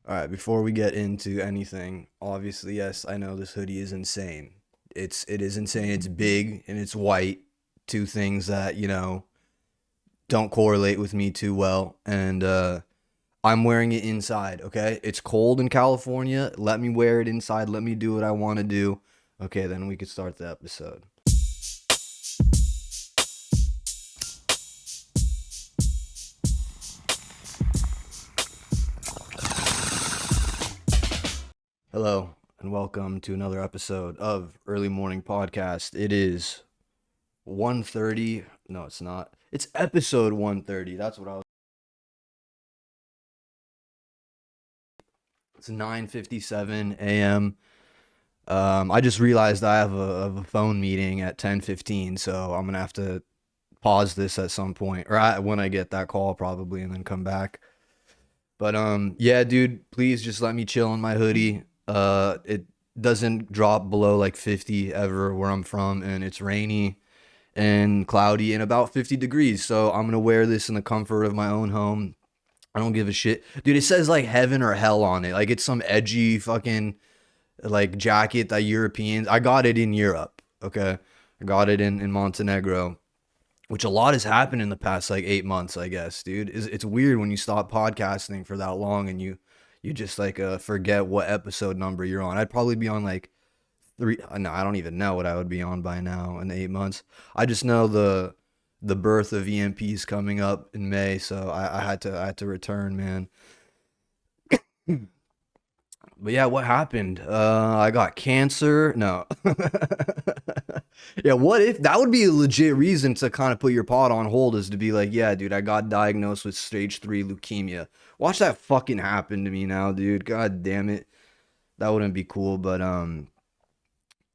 All right, before we get into anything, obviously, yes, I know this hoodie is insane. It is insane. It's big and it's white. Two things that, don't correlate with me too well. And I'm wearing it inside, okay? It's cold in California. Let me wear it inside. Let me do what I want to do. Okay, then we could start the episode. Hello and welcome to another episode of Early Morning Podcast. It is 1:30. No, it's not. It's episode 1:30. That's what I was. It's 9:57 a.m. I just realized I have a phone meeting at 10:15, so I'm gonna have to pause this at some point, or when I get that call probably, and then come back. But yeah, dude, please just let me chill in my hoodie. It doesn't drop below like 50 ever where I'm from, and it's rainy and cloudy and about 50 degrees. So I'm gonna wear this in the comfort of my own home. I don't give a shit. Dude, it says like heaven or hell on it. Like it's some edgy fucking like jacket that Europeans. I got it in Europe, okay? I got it in Montenegro, which a lot has happened in the past like 8 months, I guess, dude. It's weird when you stop podcasting for that long and you just like forget what episode number you're on. I'd probably be on like three. No, I don't even know what I would be on by now in 8 months. I just know the birth of EMP is coming up in May, so I had to return, man. But yeah, what happened? I got cancer. No. Yeah, what if that would be a legit reason to kind of put your pod on hold, is to be like, yeah, dude, I got diagnosed with stage 3 leukemia. Watch that fucking happen to me now, dude. God damn it. That wouldn't be cool, but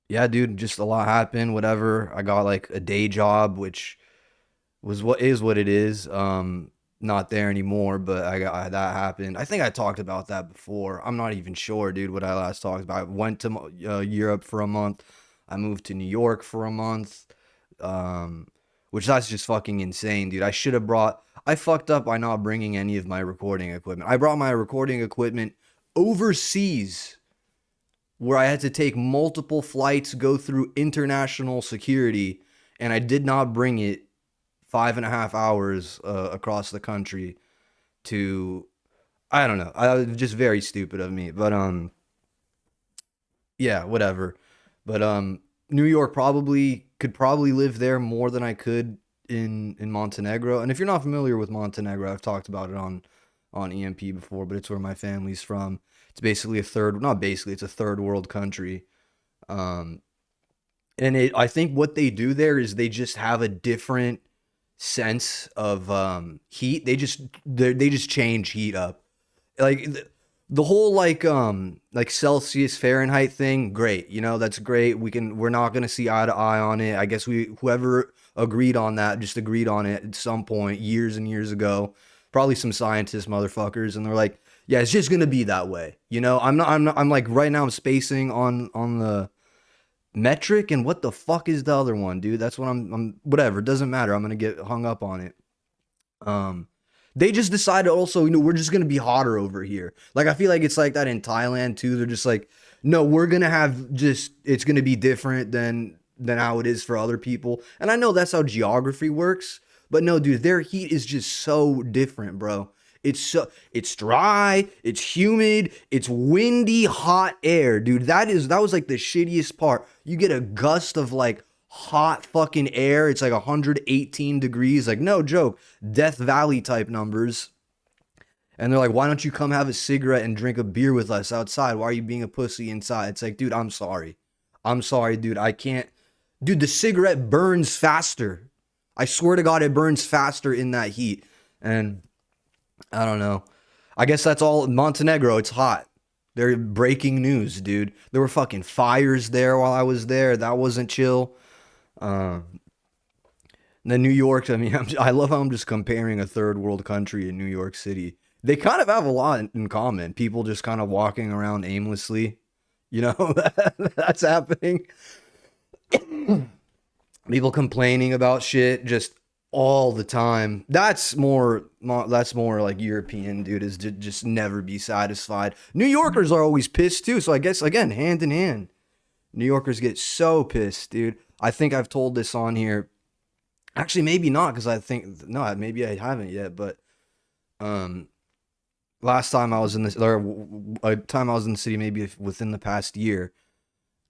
yeah, dude, just a lot happened, whatever. I got like a day job, which was what it is. Not there anymore, but that happened. I think I talked about that before. I'm not even sure, dude, what I last talked about. I went to Europe for a month. I moved to New York for a month. Um, which that's just fucking insane, dude. I fucked up by not bringing any of my recording equipment. I brought my recording equipment overseas where I had to take multiple flights, go through international security, and I did not bring it 5.5 hours across the country to. I don't know. I was just very stupid of me, but yeah, whatever. But New York probably live there more than I could in Montenegro. And if you're not familiar with Montenegro, I've talked about it on EMP before, but it's where my family's from. It's basically a third, not basically, it's a third world country. Um, and I think what they do there is they just have a different sense of heat. They just change heat up. Like the whole like Celsius Fahrenheit thing, great. That's great. We're not going to see eye to eye on it. I guess whoever agreed on that just agreed on it at some point years and years ago. Probably some scientist motherfuckers, and they're like, yeah, it's just going to be that way. I'm like right now I'm spacing on the metric, and what the fuck is the other one, dude? That's what I'm whatever, doesn't matter. I'm going to get hung up on it. Um they just decided also, we're just gonna be hotter over here. Like I feel like it's like that in Thailand too. They're just like, no, we're gonna have just it's gonna be different than how it is for other people. And I know that's how geography works, but no, dude, their heat is just so different, bro. It's dry, it's humid, it's windy, hot air, dude. That was like the shittiest part. You get a gust of like hot fucking air. It's like 118 degrees, like no joke, Death Valley type numbers. And they're like, why don't you come have a cigarette and drink a beer with us outside? Why are you being a pussy inside? It's like, dude, I'm sorry, dude, I can't. Dude, the cigarette burns faster. I swear to God, it burns faster in that heat. And I don't know. I guess that's all. Montenegro, it's hot. They're breaking news, dude. There were fucking fires there while I was there. That wasn't chill. Um, then New York, I mean, I love how I'm just comparing a third world country in New York City. They kind of have a lot in common. People just kind of walking around aimlessly. That's happening. People complaining about shit, just all the time. That's more like European, dude, is to just never be satisfied. New Yorkers are always pissed too, so I guess again, hand in hand. New Yorkers get so pissed, dude. I think I've told this on here. Actually, maybe not, because I think no, maybe I haven't yet. But um, last time I was in this, or a time I was in the city, maybe within the past year,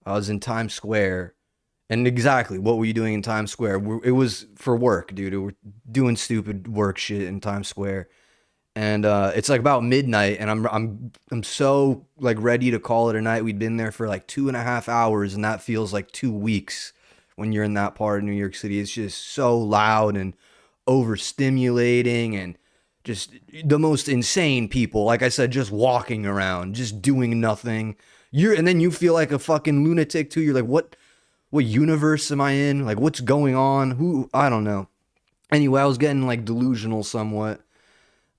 I was in Times Square. And exactly, what were you doing in Times Square? It was for work, dude. We're doing stupid work shit in Times Square, and it's like about midnight, and I'm so like ready to call it a night. We'd been there for like 2.5 hours, and that feels like 2 weeks when you're in that part of New York City. It's just so loud and overstimulating, and just the most insane people. Like I said, just walking around, just doing nothing. And then you feel like a fucking lunatic too. You're like, what universe am I in? Like, what's going on? I don't know. Anyway, I was getting like delusional somewhat,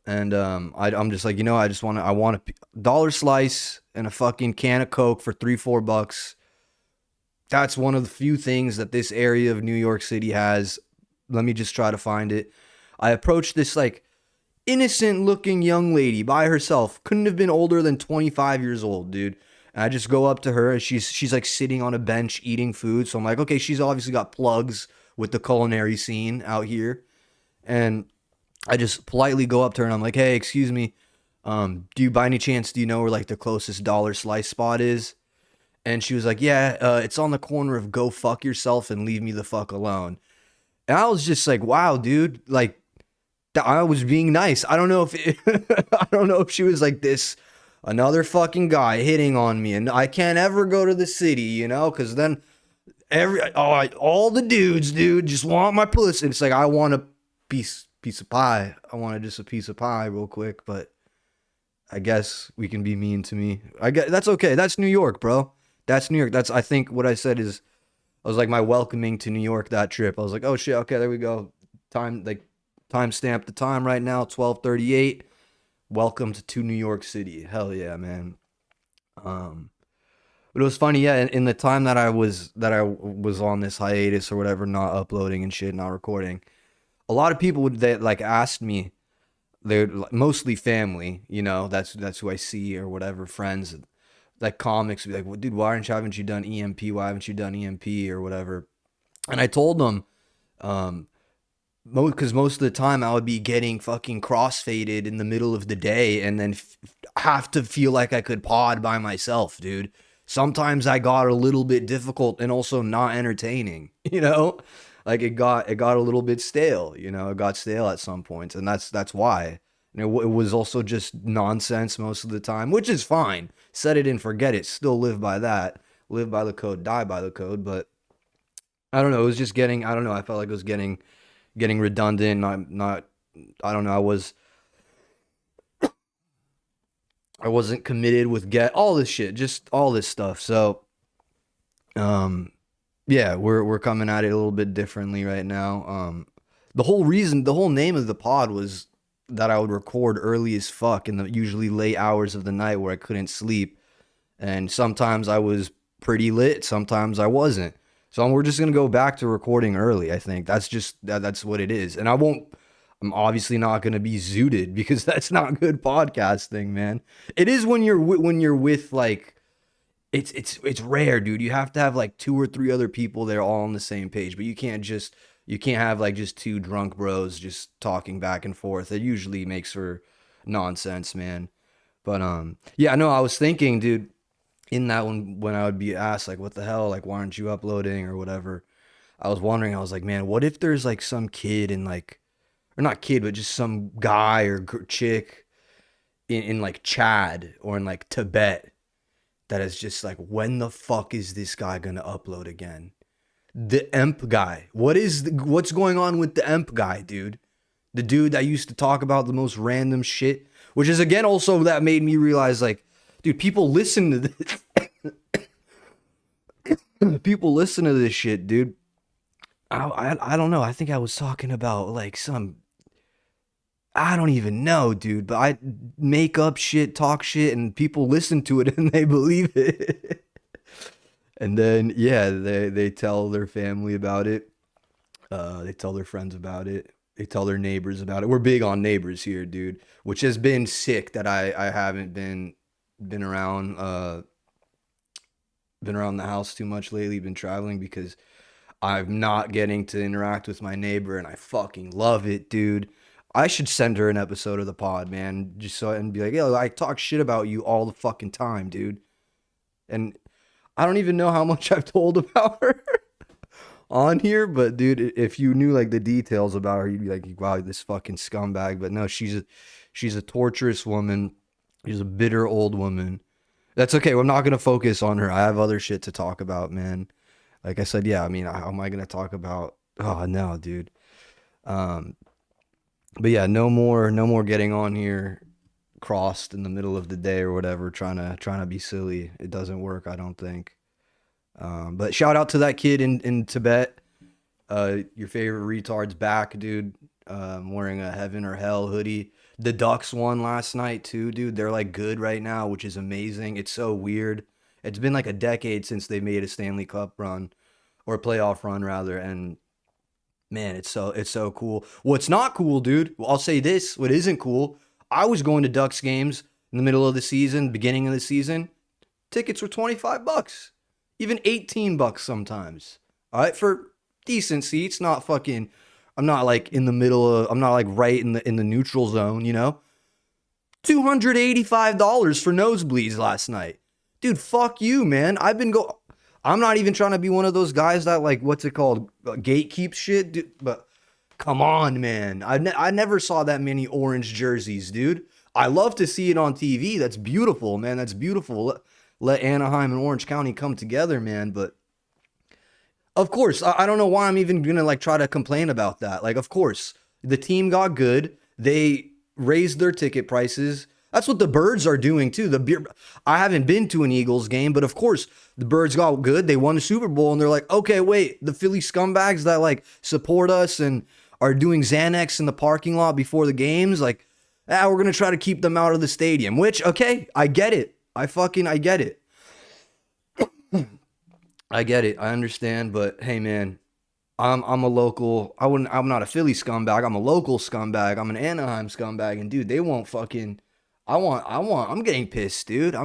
and I'm just like, I want a dollar slice and a fucking can of Coke for 3-4 bucks. That's one of the few things that this area of New York City has. Let me just try to find it. I approached this like innocent looking young lady by herself. Couldn't have been older than 25 years old, dude. And I just go up to her, and she's like sitting on a bench eating food. So I'm like, okay, she's obviously got plugs with the culinary scene out here. And I just politely go up to her, and I'm like, hey, excuse me, do you by any chance do you know where like the closest dollar slice spot is? And she was like, yeah, it's on the corner of Go Fuck Yourself and Leave Me the Fuck Alone. And I was just like, wow, dude, like I was being nice. I don't know if I don't know if she was like this another fucking guy hitting on me, and I can't ever go to the city, because then all the dudes, dude, just want my pussy. It's like I want a piece of pie. I want just a piece of pie, real quick. But I guess we can be mean to me. I guess that's okay. That's New York, bro. That's New York. That's I think what I said is I was like my welcoming to New York that trip. I was like, oh shit, okay, there we go. Time stamp the time right now, 12:38. Welcome to New York City. Hell yeah, man. Um, but it was funny, yeah. In the time that I was on this hiatus or whatever, not uploading and shit, not recording, a lot of people would that like asked me. They're mostly family, That's who I see or whatever, friends. Like comics would be like, well, dude, haven't you done EMP? Why haven't you done EMP or whatever? And I told them, um, because most of the time I would be getting fucking crossfaded in the middle of the day, and then have to feel like I could pod by myself, dude. Sometimes I got a little bit difficult and also not entertaining, like it got a little bit stale, it got stale at some points, and that's why. And it was also just nonsense most of the time, which is fine. Set it and forget it. Still live by that. Live by the code, die by the code. But I don't know. It was just getting. I don't know. I felt like it was getting redundant. Not. I don't know. I wasn't committed with get all this shit. Just all this stuff. So um yeah, we're coming at it a little bit differently right now. The whole name of the pod was that I would record early as fuck in the usually late hours of the night where I couldn't sleep, and sometimes I was pretty lit, sometimes I wasn't. So we're just gonna go back to recording early. I think that's what it is, and I won't. I'm obviously not gonna be zooted because that's not good podcasting, man. It is when you're with like it's rare, dude. You have to have like two or three other people there all on the same page, but you can't have like just two drunk bros just talking back and forth. It usually makes for nonsense, man. But yeah, no, I was thinking, dude, in that when I would be asked like what the hell, like why aren't you uploading or whatever, I was wondering, I was like, man, what if there's like some kid in like, or not kid, but just some guy or chick in like Chad or in like Tibet that is just like, when the fuck is this guy gonna upload again? The Emp guy. What's going on with the Emp guy, dude? The dude that used to talk about the most random shit, which is again also that made me realize like, dude, people listen to this. People listen to this shit, dude. I don't know. I think I was talking about like some, I don't even know, dude, but I make up shit, talk shit, and people listen to it and they believe it. And then yeah, they tell their family about it. They tell their friends about it. They tell their neighbors about it. We're big on neighbors here, dude, which has been sick that I haven't been around been around the house too much lately, been traveling because I'm not getting to interact with my neighbor and I fucking love it, dude. I should send her an episode of the pod, man, just so and be like, "Yo, I talk shit about you all the fucking time, dude." And I don't even know how much I've told about her on here, but dude, if you knew like the details about her, you'd be like, "Wow, this fucking scumbag." But no, she's a torturous woman. She's a bitter old woman. That's okay. I'm not gonna focus on her. I have other shit to talk about, man. Like I said, yeah. I mean, how am I gonna talk about? Oh no, dude. Um, but yeah, no more getting on here crossed in the middle of the day or whatever, trying to be silly. It doesn't work, I don't think. But shout out to that kid in Tibet. Your favorite retard's back, dude. Wearing a heaven or hell hoodie. The Ducks won last night too, dude. They're like good right now, which is amazing. It's so weird. It's been like a decade since they made a Stanley Cup run or a playoff run rather, and man, it's so cool. What's not cool, dude? Well, I'll say this. What isn't cool? I was going to Ducks games in the middle of the season, beginning of the season. Tickets were $25, even $18 sometimes. All right, for decent seats, not fucking. I'm not like in the middle of. I'm not like right in the neutral zone, you know. $285 for nosebleeds last night, dude. Fuck you, man. I'm not even trying to be one of those guys that like what's it called gatekeep shit, dude, but come on, man. I never saw that many orange jerseys, dude. I love to see it on TV. That's beautiful, man. That's beautiful. Let Anaheim and Orange County come together, man. But of course, I don't know why I'm even gonna like try to complain about that. Like, of course, the team got good. They raised their ticket prices. That's what the Birds are doing too. I haven't been to an Eagles game, but of course, the Birds got good. They won the Super Bowl, and they're like, okay, wait, the Philly scumbags that like support us and are doing Xanax in the parking lot before the games, like, we're gonna try to keep them out of the stadium. Which, okay, I get it. I get it. I get it. I understand, but hey, man, I'm a local. I'm not a Philly scumbag. I'm a local scumbag. I'm an Anaheim scumbag, and dude, they won't fucking. I'm getting pissed, dude.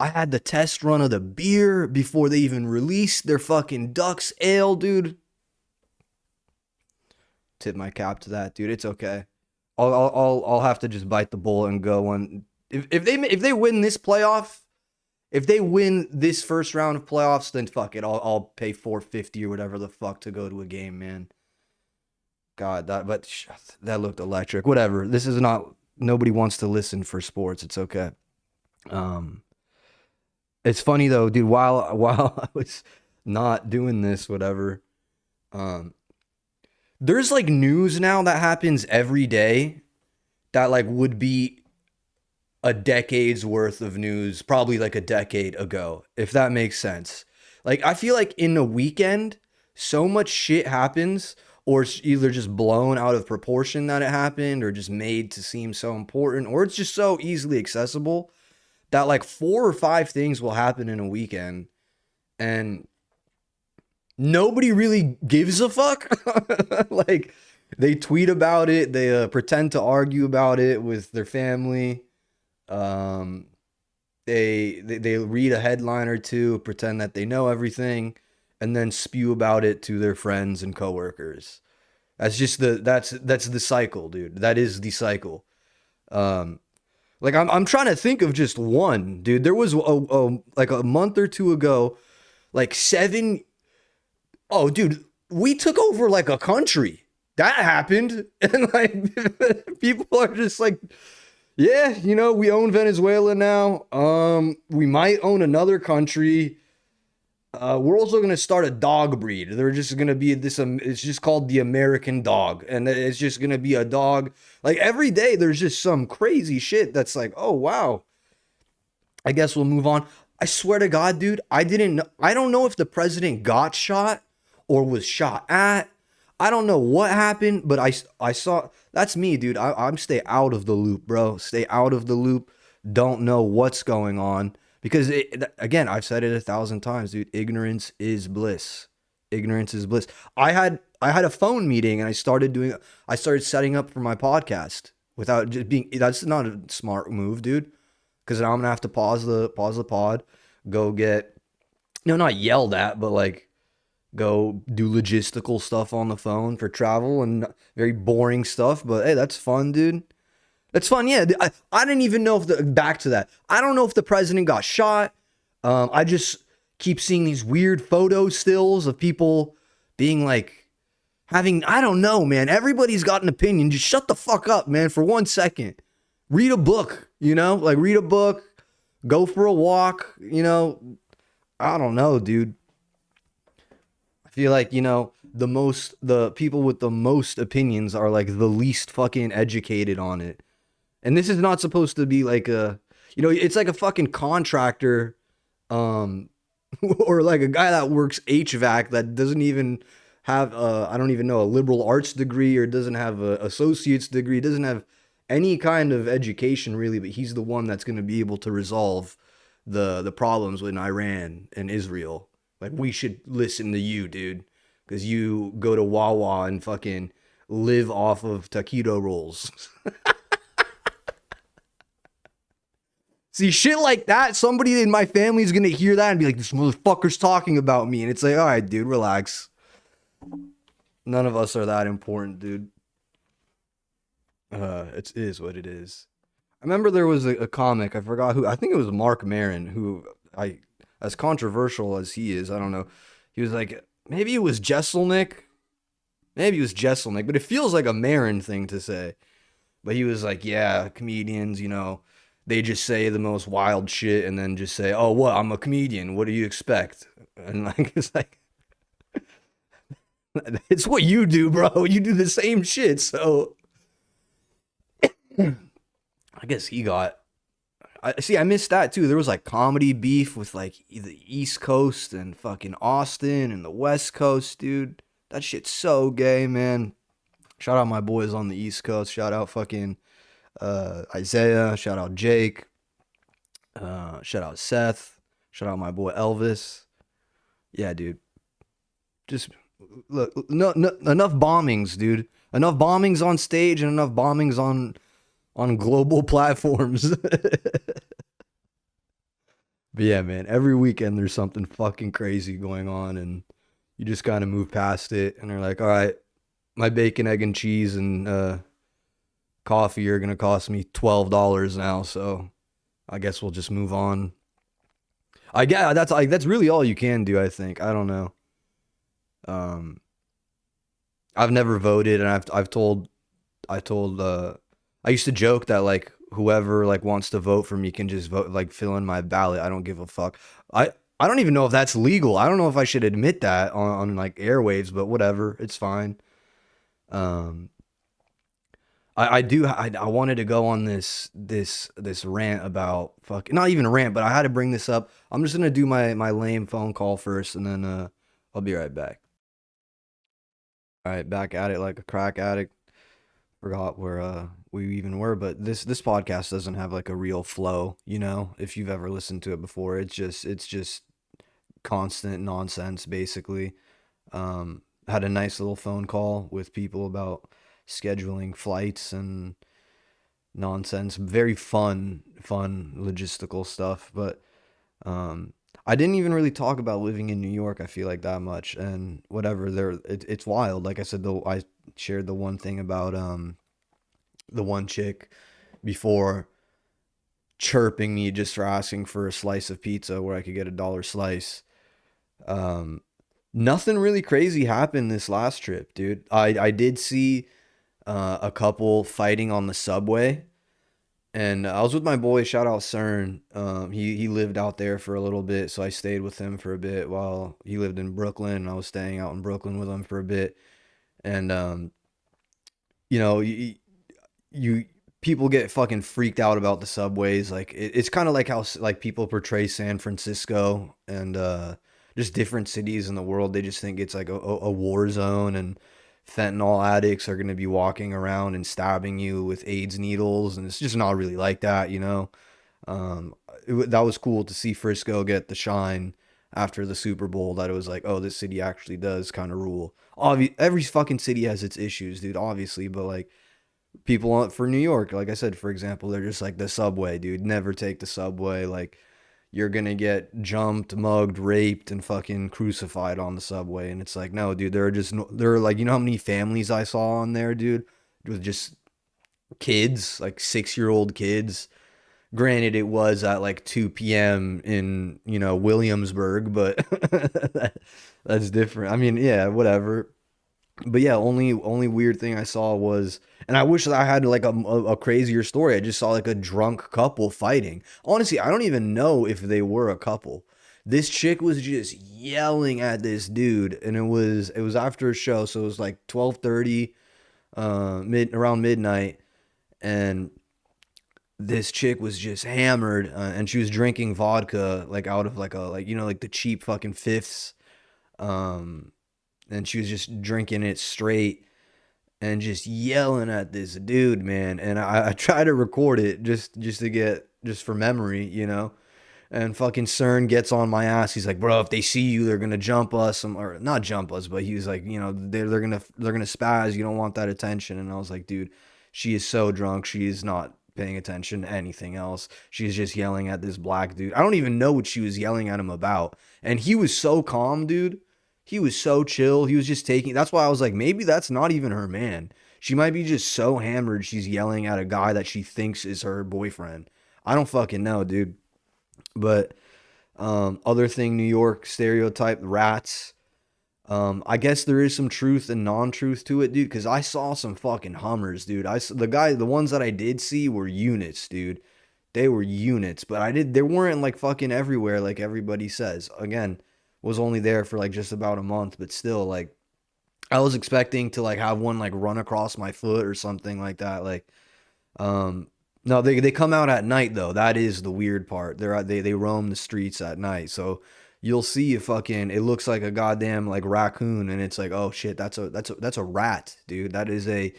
I had the test run of the beer before they even released their fucking Ducks Ale, dude. Tip my cap to that, dude. It's okay. I'll have to just bite the bullet and go on. If they win this playoff, if they win this first round of playoffs, then fuck it. I'll pay $4.50 or whatever the fuck to go to a game, man. God, that looked electric. Whatever. This is not. Nobody wants to listen for sports. It's okay. Um, it's funny though, dude. While I was not doing this, whatever. Um, there's like news now that happens every day that like would be a decade's worth of news, probably like a decade ago, if that makes sense. Like, I feel like in a weekend, so much shit happens, or it's either just blown out of proportion that it happened, or just made to seem so important, or it's just so easily accessible that like four or five things will happen in a weekend, and nobody really gives a fuck. Like, they tweet about it, they pretend to argue about it with their family. Um, they read a headline or two, pretend that they know everything, and then spew about it to their friends and coworkers. That's the cycle, dude. That is the cycle. Um, like I'm trying to think of just one, dude. There was like a month or two ago, like seven. Oh, dude, we took over like a country. That happened, and like people are just like, yeah, we own Venezuela now. We might own another country. We're also gonna start a dog breed. They're just gonna be this. It's just called the American dog, and it's just gonna be a dog. Like every day, there's just some crazy shit that's like, oh wow. I guess we'll move on. I swear to God, dude, I didn't know. I don't know if the president got shot or was shot at. I don't know what happened, but I saw. That's me, dude. I'm stay out of the loop, bro. Stay out of the loop. Don't know what's going on because again, I've said it 1,000 times, dude. Ignorance is bliss. Ignorance is bliss. I had I had a phone meeting and I started setting up for my podcast without just being, that's not a smart move, dude. Cause now I'm gonna have to pause the pod, go get, no, not yelled at, but like go do logistical stuff on the phone for travel and very boring stuff. But hey, that's fun, dude. That's fun. Yeah. I didn't even know if back to that. I don't know if the president got shot. I just keep seeing these weird photo stills of people being like having, I don't know, man. Everybody's got an opinion. Just shut the fuck up, man, for 1 second. Read a book, like read a book, go for a walk, I don't know, dude. I feel like, the people with the most opinions are like the least fucking educated on it. And this is not supposed to be like it's like a fucking contractor, um, or like a guy that works HVAC that doesn't even have, I don't even know, a liberal arts degree or doesn't have a associate's degree, doesn't have any kind of education really, but he's the one that's going to be able to resolve the problems with Iran and Israel. Like, we should listen to you, dude, because you go to Wawa and fucking live off of taquito rolls. See, shit like that, somebody in my family is gonna hear that and be like, this motherfucker's talking about me. And it's like, all right, dude, relax. None of us are that important, dude. It is what it is. I remember there was a comic, I forgot who, I think it was Mark Maron, who as controversial as he is, I don't know. He was like, maybe it was Jesselnick. Maybe it was Jesselnick, but it feels like a Maron thing to say. But he was like, yeah, comedians, they just say the most wild shit and then just say, oh, what? I'm a comedian. What do you expect? And like, it's like, it's what you do, bro. You do the same shit. So I guess he got, I missed that too. There was like comedy beef with like the East Coast and fucking Austin and the West Coast, dude. That shit's so gay, man. Shout out my boys on the East Coast. Shout out fucking Isaiah, shout out Jake, shout out Seth, shout out my boy Elvis. Yeah, dude. Just look, no, enough bombings, dude. Enough bombings on stage and enough bombings on global platforms. But yeah, man, every weekend there's something fucking crazy going on and you just kind of move past it and they're like, all right, my bacon, egg, and cheese and coffee are gonna cost me $12 now, so I guess we'll just move on. I guess that's really all you can do, I think. I don't know. Um, I've never voted, and I used to joke that like whoever like wants to vote for me can just vote, like fill in my ballot. I don't give a fuck. I don't even know if that's legal. I don't know if I should admit that on like airwaves, but whatever, it's fine. Um, I wanted to go on this rant about fuck, not even a rant, but I had to bring this up. I'm just gonna do my lame phone call first, and then I'll be right back. All right, back at it like a crack addict. Forgot where we even were, but this podcast doesn't have like a real flow. If you've ever listened to it before, it's just constant nonsense basically. Had a nice little phone call with people about scheduling flights and nonsense. Very fun logistical stuff. But I didn't even really talk about living in New York, I feel like, that much. And whatever, it's wild. Like I said, though, I shared the one thing about the one chick before chirping me just for asking for a slice of pizza where I could get $1 slice. Um, Nothing really crazy happened this last trip, dude. I did see a couple fighting on the subway, and I was with my boy. Shout out CERN. He lived out there for a little bit, so I stayed with him for a bit while he lived in Brooklyn. And I was staying out in Brooklyn with him for a bit, and you know, you people get fucking freaked out about the subways. Like it's kind of like how like people portray San Francisco and just different cities in the world. They just think it's like a war zone and fentanyl addicts are going to be walking around and stabbing you with AIDS needles, and it's just not really like that. That was cool to see Frisco get the shine after the Super Bowl that it was like, oh, this city actually does kind of rule. Every fucking city has its issues, dude, obviously, but like people want for New York, like I said, for example, they're just like the subway, dude. Never take the subway. Like you're gonna get jumped, mugged, raped, and fucking crucified on the subway. And it's like, no, dude, there are like, you know how many families I saw on there, dude, with just kids, like 6 year old kids. Granted, it was at like 2 p.m. in, Williamsburg, but that's different. I mean, yeah, whatever. But yeah, only weird thing I saw was, and I wish that I had like a crazier story. I just saw like a drunk couple fighting. Honestly, I don't even know if they were a couple. This chick was just yelling at this dude, and it was after a show, so it was like 12:30, around midnight, and this chick was just hammered, and she was drinking vodka like out of like a like like the cheap fucking fifths, um, and she was just drinking it straight and just yelling at this dude, man. And I try to record it just to get just for memory, And fucking CERN gets on my ass. He's like, bro, if they see you, they're gonna jump us, or not jump us, but he was like, they're gonna spaz. You don't want that attention. And I was like, dude, she is so drunk. She is not paying attention to anything else. She's just yelling at this black dude. I don't even know what she was yelling at him about. And he was so calm, dude. He was so chill. He was just taking. That's why I was like, maybe that's not even her man. She might be just so hammered she's yelling at a guy that she thinks is her boyfriend. I don't fucking know, dude. But other thing, New York stereotype, rats. I guess there is some truth and non-truth to it, dude. Because I saw some fucking Hummers, dude. The ones that I did see were units, dude. They were units, but they weren't like fucking everywhere like everybody says. Again, was only there for like just about a month, but still, like I was expecting to like have one like run across my foot or something like that. Like, no, they come out at night though. That is the weird part. They roam the streets at night. So you'll see a fucking it looks like a goddamn like raccoon, and it's like, oh shit, that's a rat, dude. That is a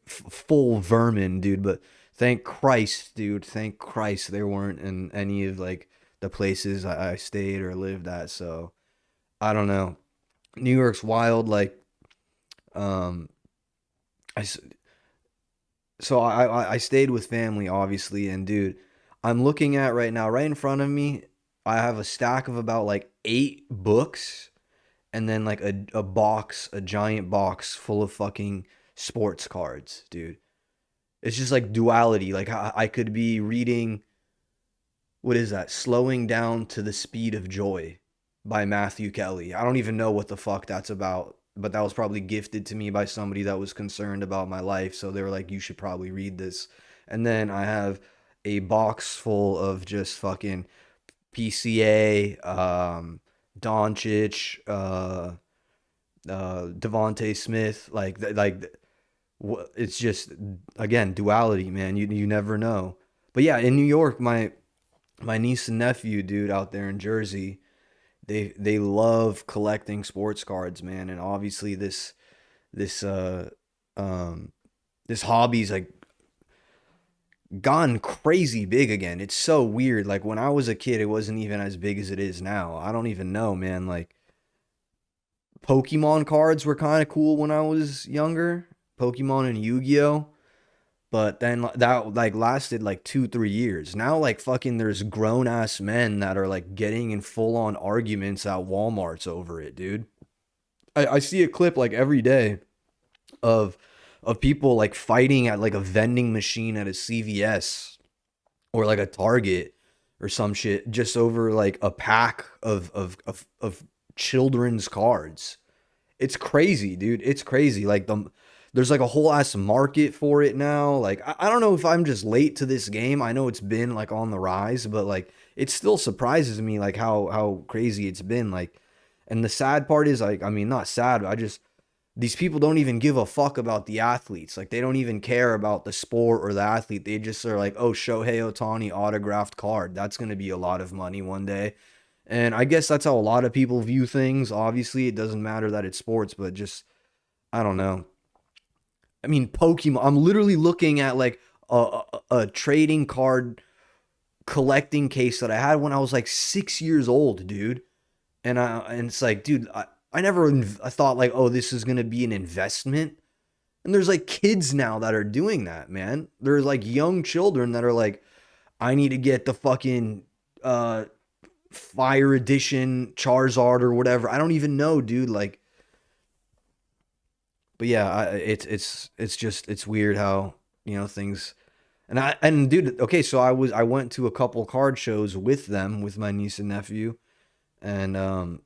full vermin, dude. But thank Christ, dude. Thank Christ they weren't in any of like the places I stayed or lived at. So I don't know. New York's wild. Like, um, I s- so I stayed with family, obviously, and dude, I'm looking at right now, right in front of me, I have a stack of about like 8 books, and then like a giant box full of fucking sports cards, dude. It's just like duality. Like I could be reading, what is that? Slowing Down to the Speed of Joy by Matthew Kelly. I don't even know what the fuck that's about, but that was probably gifted to me by somebody that was concerned about my life. So they were like, you should probably read this. And then I have a box full of just fucking PCA, Doncic, Devonte Smith, it's just again duality, man. You never know. But yeah, in New York, my niece and nephew, dude, out there in Jersey, they love collecting sports cards, man. And obviously this um this hobby's like gone crazy big again. It's so weird. Like when I was a kid, it wasn't even as big as it is now. I don't even know, man. Like Pokemon cards were kind of cool when I was younger. Pokemon and Yu-Gi-Oh! But then that like lasted like 2 3 years. Now like fucking there's grown ass men that are like getting in full on arguments at Walmart's over it, dude. I see a clip like every day of people like fighting at like a vending machine at a CVS or like a Target or some shit just over like a pack of children's cards. It's crazy, dude. It's crazy. Like there's like a whole ass market for it now. Like I don't know if I'm just late to this game. I know it's been like on the rise, but like it still surprises me like how crazy it's been. Like, and the sad part is like, I mean, not sad, but I just these people don't even give a fuck about the athletes. Like they don't even care about the sport or the athlete. They just are like, oh, Shohei Ohtani autographed card. That's gonna be a lot of money one day. And I guess that's how a lot of people view things. Obviously, it doesn't matter that it's sports, but just I don't know. I mean, Pokemon. I'm literally looking at like a trading card collecting case that I had when I was like 6 years old, dude. And it's like, dude, I never I thought like, oh, this is gonna be an investment. And there's like kids now that are doing that, man. There's like young children that are like, I need to get the fucking uh Fire Edition Charizard or whatever. I don't even know, dude. Like, but yeah, it's just it's weird how things. And dude, okay, so I went to a couple card shows with them with my niece and nephew, and the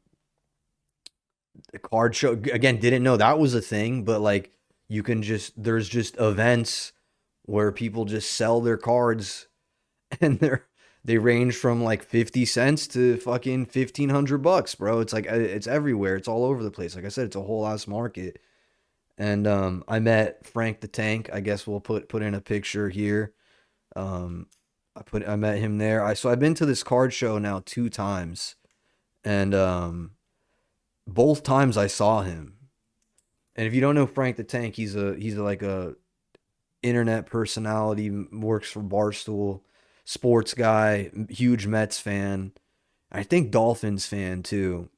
card show again, didn't know that was a thing, but like you can just there's just events where people just sell their cards and they range from like 50 cents to fucking 1,500 bucks, bro. It's like it's everywhere. It's all over the place. Like I said, it's a whole ass market. And I met Frank the Tank. I guess we'll put in a picture here. Um, I met him there. I've been to this card show now 2 times, and both times I saw him. And if you don't know Frank the Tank, he's like a internet personality, works for Barstool, sports guy, huge Mets fan. I think Dolphins fan too.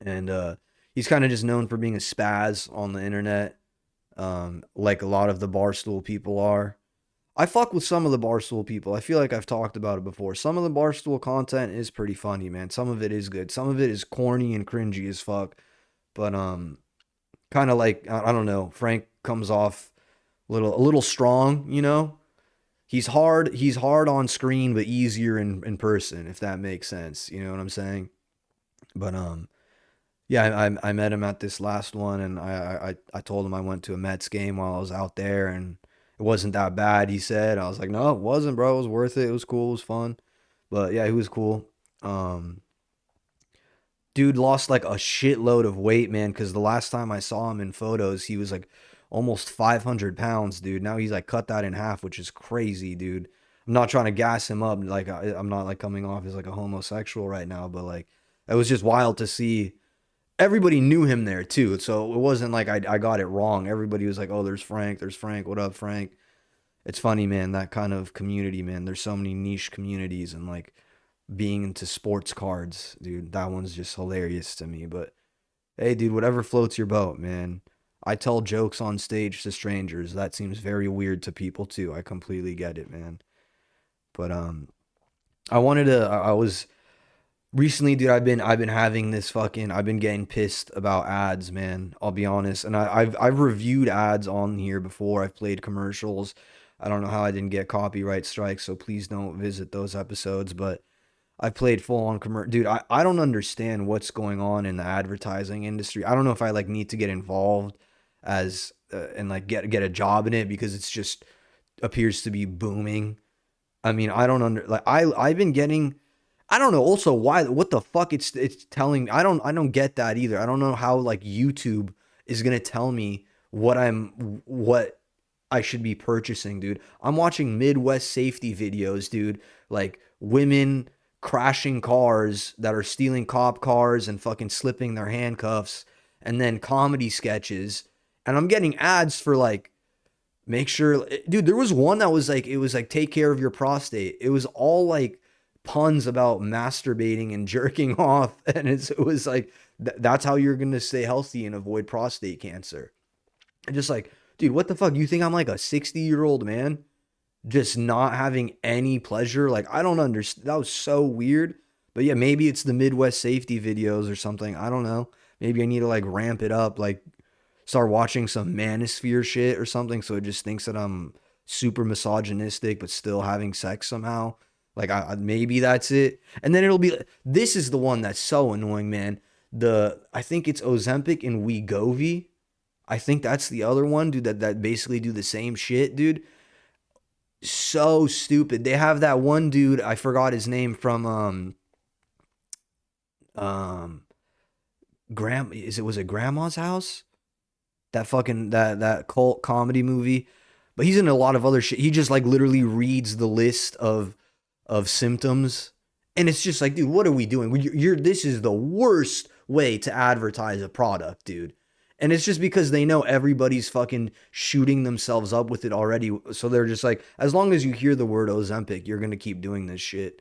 And he's kind of just known for being a spaz on the internet, like a lot of the Barstool people are. I fuck with some of the Barstool people. I feel like I've talked about it before. Some of the Barstool content is pretty funny, man. Some of it is good. Some of it is corny and cringy as fuck. But kind of like I don't know. Frank comes off a little strong, you know. He's hard on screen, but easier in person, if that makes sense. You know what I'm saying? But yeah, I met him at this last one, and I told him I went to a Mets game while I was out there, and it wasn't that bad. He said, I was like, no, it wasn't, bro. It was worth it. It was cool. It was fun. But yeah, he was cool. Um, Dude lost like a shitload of weight, man. Because the last time I saw him in photos, he was like almost 500 pounds, dude. Now he's like cut that in half, which is crazy, dude. I'm not trying to gas him up. Like I'm not like coming off as like a homosexual right now, but like it was just wild to see everybody knew him there too. So it wasn't like I got it wrong. Everybody was like, oh, there's Frank. There's Frank. What up, Frank? It's funny, man, that kind of community, man. There's so many niche communities and like being into sports cards, dude. That one's just hilarious to me. But hey, dude, whatever floats your boat, man. I tell jokes on stage to strangers. That seems very weird to people too. I completely get it, man. But I was recently, dude, I've been having this fucking I've been getting pissed about ads, man. I'll be honest. And I've reviewed ads on here before. I've played commercials. I don't know how I didn't get copyright strikes, so please don't visit those episodes. But I've played full on commercial. Dude, I don't understand what's going on in the advertising industry. I don't know if I like need to get involved as and like get a job in it because it's just appears to be booming. I mean, I don't under like I've been getting I don't know also why what the fuck it's telling I don't get that either. I don't know how like YouTube is going to tell me what I should be purchasing, dude. I'm watching Midwest safety videos, dude. Like women crashing cars that are stealing cop cars and fucking slipping their handcuffs and then comedy sketches. And I'm getting ads for like make sure, dude, there was one that was like, it was like, take care of your prostate. It was all like puns about masturbating and jerking off. And it was like, that's how you're going to stay healthy and avoid prostate cancer. And just like, dude, what the fuck? You think I'm like a 60-year-old man just not having any pleasure? Like, I don't understand. That was so weird. But yeah, maybe it's the Midwest safety videos or something. I don't know. Maybe I need to like ramp it up, like start watching some manosphere shit or something so it just thinks that I'm super misogynistic but still having sex somehow. Like maybe that's it. And then it'll be this is the one that's so annoying, man. I think it's Ozempic and Wegovy. I think that's the other one, dude, that basically do the same shit, dude. So stupid. They have that one dude, I forgot his name from um was it Grandma's House? That fucking that cult comedy movie. But he's in a lot of other shit. He just like literally reads the list of symptoms, and it's just like, dude, what are we doing? This is the worst way to advertise a product, dude. And it's just because they know everybody's fucking shooting themselves up with it already. So they're just like, as long as you hear the word Ozempic, you're gonna keep doing this shit.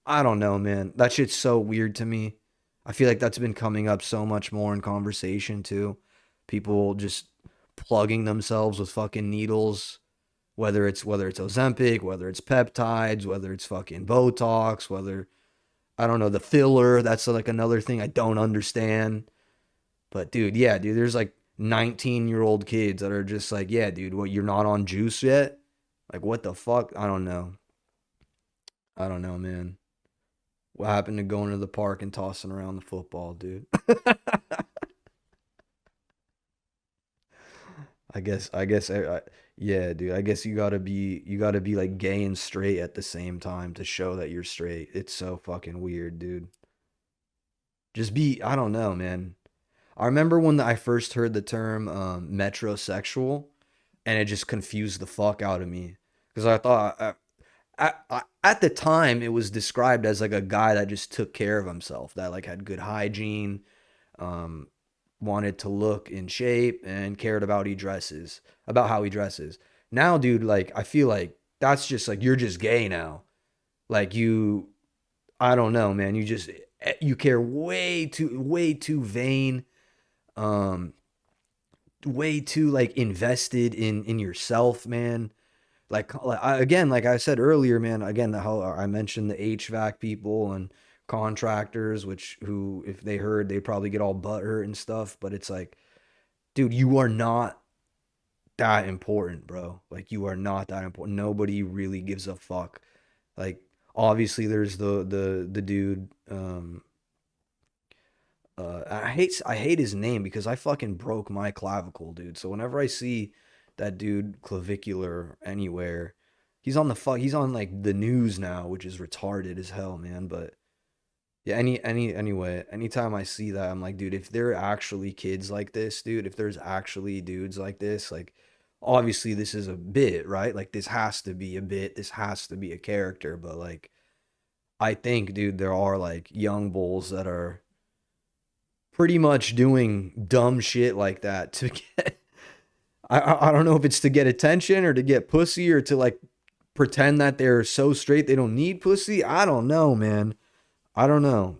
I don't know, man. That shit's so weird to me. I feel like that's been coming up so much more in conversation too. People just plugging themselves with fucking needles, whether it's Ozempic, whether it's peptides, whether it's fucking Botox, whether I don't know the filler. That's like another thing I don't understand. But dude, yeah, dude, there's like 19-year-old kids that are just like, yeah, dude, what you're not on juice yet? Like what the fuck? I don't know. I don't know, man. What happened to going to the park and tossing around the football, dude? Yeah, dude. I guess you gotta be like gay and straight at the same time to show that you're straight. It's so fucking weird, dude. Just be, I don't know, man. I remember when I first heard the term metrosexual, and it just confused the fuck out of me because I thought at the time it was described as like a guy that just took care of himself, that like had good hygiene, um, wanted to look in shape, and cared about how he dresses. Now, dude, like I feel like that's just like you're just gay now. Like I don't know, man. You care way too vain, um, way too like invested in yourself, man. Again, like I said earlier, man. Again, how I mentioned the HVAC people and contractors, which who if they heard they'd probably get all butthurt and stuff. But it's like, dude, you are not that important, bro. Like you are not that important. Nobody really gives a fuck. Like obviously there's the dude. I hate his name because I fucking broke my clavicle, dude. So whenever I see that dude clavicular anywhere, he's on like the news now, which is retarded as hell, man. But yeah, anyway, anytime I see that, I'm like, dude, if there are actually kids like this, dude, if there's actually dudes like this, like obviously this is a bit, right? Like this has to be a bit, this has to be a character, but like I think, dude, there are like young bulls that are pretty much doing dumb shit like that to get I don't know if it's to get attention or to get pussy or to like pretend that they're so straight they don't need pussy. I don't know, man. I don't know.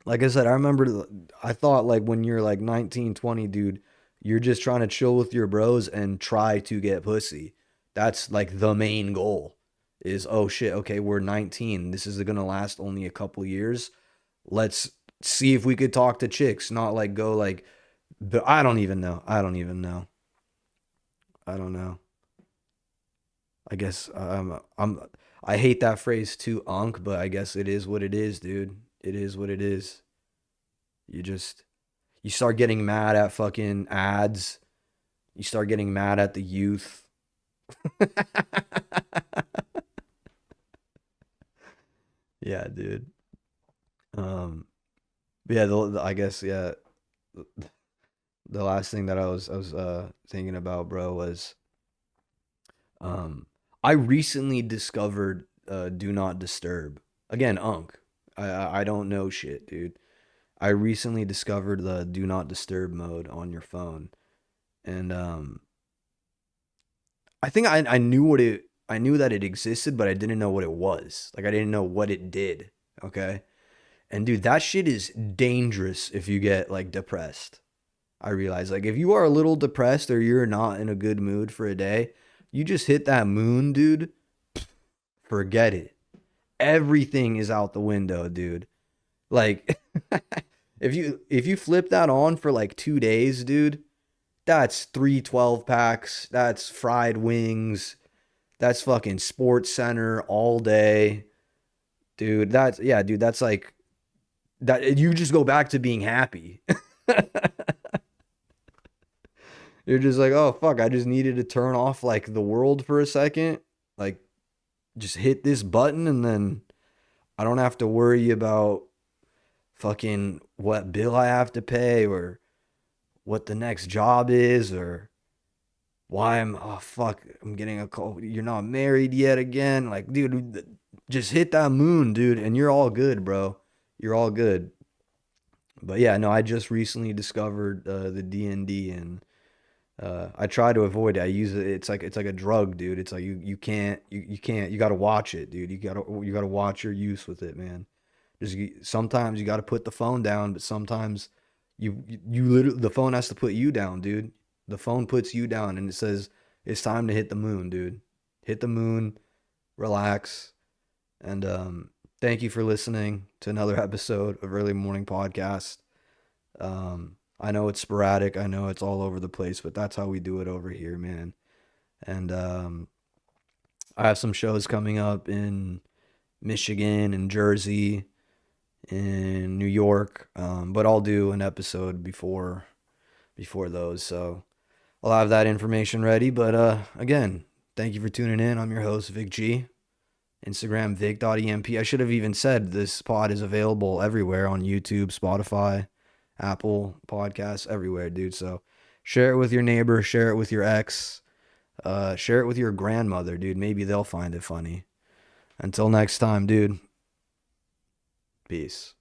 Like I said, I remember I thought like when you're like 19, 20, dude, you're just trying to chill with your bros and try to get pussy. That's like the main goal is, oh shit, okay, we're 19. This is going to last only a couple years. Let's see if we could talk to chicks, not like go like, but I don't even know. I don't even know. I don't know. I guess I hate that phrase too, unk, but I guess it is what it is, dude. It is what it is. You just you start getting mad at fucking ads. You start getting mad at the youth. Yeah, dude. Um, yeah, I guess yeah. The last thing that I was thinking about, bro, was um, I recently discovered Do Not Disturb. Again, Unk. I don't know shit, dude. I recently discovered the Do Not Disturb mode on your phone, and I think I knew that it existed, but I didn't know what it was. Like I didn't know what it did. Okay, and dude, that shit is dangerous if you get like depressed. I realize like if you are a little depressed or you're not in a good mood for a day, you just hit that moon, dude. Forget it. Everything is out the window, dude. Like if you flip that on for like 2 days, dude, that's 3 12 packs, that's fried wings, that's fucking Sports Center all day. Dude, that's yeah, dude, that's like that you just go back to being happy. You're just like, "Oh fuck, I just needed to turn off like the world for a second. Like just hit this button and then I don't have to worry about fucking what bill I have to pay or what the next job is or why oh fuck, I'm getting a call. You're not married yet again. Like, dude, just hit that moon, dude, and you're all good, bro. You're all good. But yeah, no, I just recently discovered the D&D and I try to avoid it. I use it. It's like a drug, dude. It's like you can't you can't you got to watch it, dude. You got to watch your use with it, man. Sometimes you got to put the phone down, but sometimes you literally, the phone has to put you down, dude. The phone puts you down and it says it's time to hit the moon, dude. Hit the moon, relax, and thank you for listening to another episode of Early Morning Podcast. I know it's sporadic, I know it's all over the place, but that's how we do it over here, man. And I have some shows coming up in Michigan and Jersey, in New York, but I'll do an episode before those, so I'll have that information ready. But again, thank you for tuning in. I'm your host, Vic G. Instagram, vic.emp. I should have even said this pod is available everywhere on YouTube, Spotify, Apple Podcasts, everywhere, dude. So share it with your neighbor, share it with your ex, share it with your grandmother, dude. Maybe they'll find it funny. Until next time, dude. Peace.